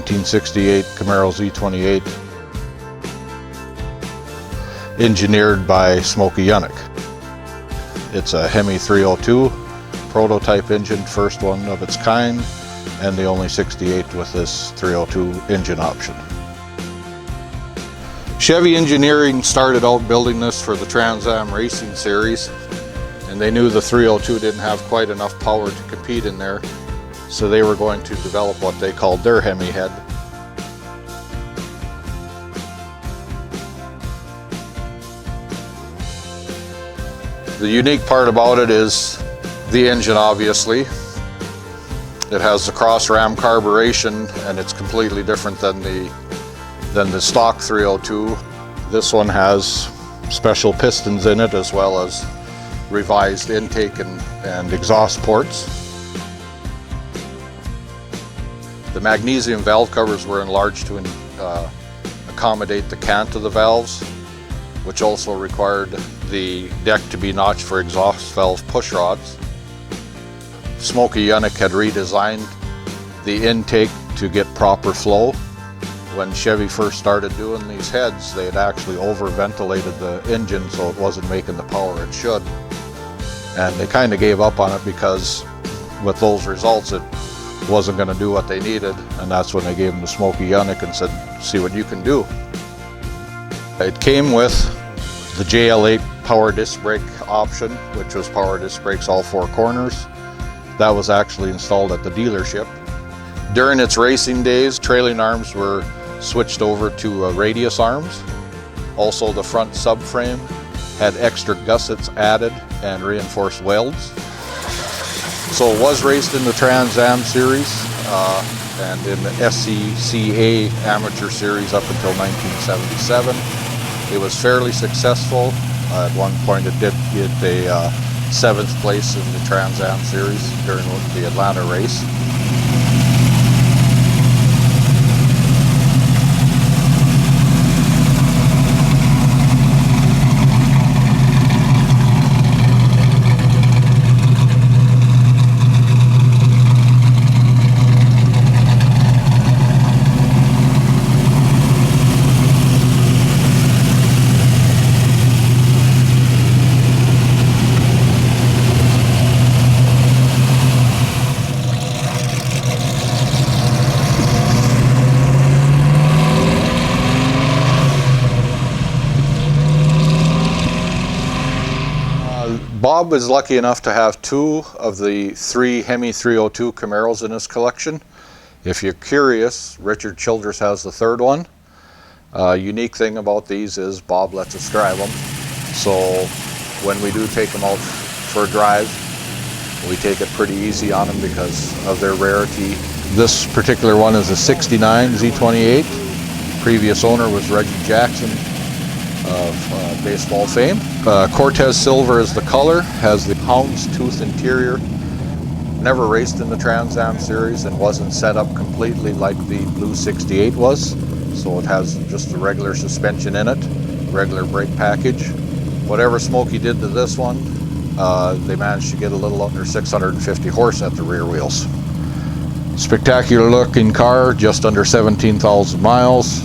1968 Camaro Z-28, engineered by Smokey Yunick. It's a Hemi 302 prototype engine, first one of its kind, and the only 68 with this 302 engine option. Chevy Engineering started out building this for the Trans Am Racing Series, and they knew the 302 didn't have quite enough power to compete in there, so they were going to develop what they called their Hemi head. The unique part about it is the engine, obviously. It has the cross ram carburation, and it's completely different than the stock 302. This one has special pistons in it, as well as revised intake and exhaust ports. The magnesium valve covers were enlarged to accommodate the cant of the valves, which also required the deck to be notched for exhaust valve push rods. Smokey Yunick had redesigned the intake to get proper flow. When Chevy first started doing these heads, they had actually over-ventilated the engine so it wasn't making the power it should. And they kind of gave up on it because with those results it wasn't going to do what they needed, and that's when they gave them to Smokey Yunick and said, see what you can do. It came with the JL8 power disc brake option, which was power disc brakes all four corners. That was actually installed at the dealership. During its racing days, trailing arms were switched over to radius arms. Also, the front subframe had extra gussets added and reinforced welds. So it was raced in the Trans Am Series and in the SCCA Amateur Series up until 1977. It was fairly successful. At one point it did get a 7th place in the Trans Am Series during the Atlanta race. Bob is lucky enough to have 2 of the 3 Hemi 302 Camaros in his collection. If you're curious, Richard Childress has the 3rd one. Unique thing about these is Bob lets us drive them. So when we do take them out for a drive, we take it pretty easy on them because of their rarity. This particular one is a 69 Z-28. Previous owner was Reggie Jackson of baseball fame. Cortez Silver is the color, has the houndstooth interior. Never raced in the Trans Am Series and wasn't set up completely like the blue 68 was. So it has just the regular suspension in it, regular brake package. Whatever Smokey did to this one, they managed to get a little under 650 horse at the rear wheels. Spectacular looking car, just under 17,000 miles.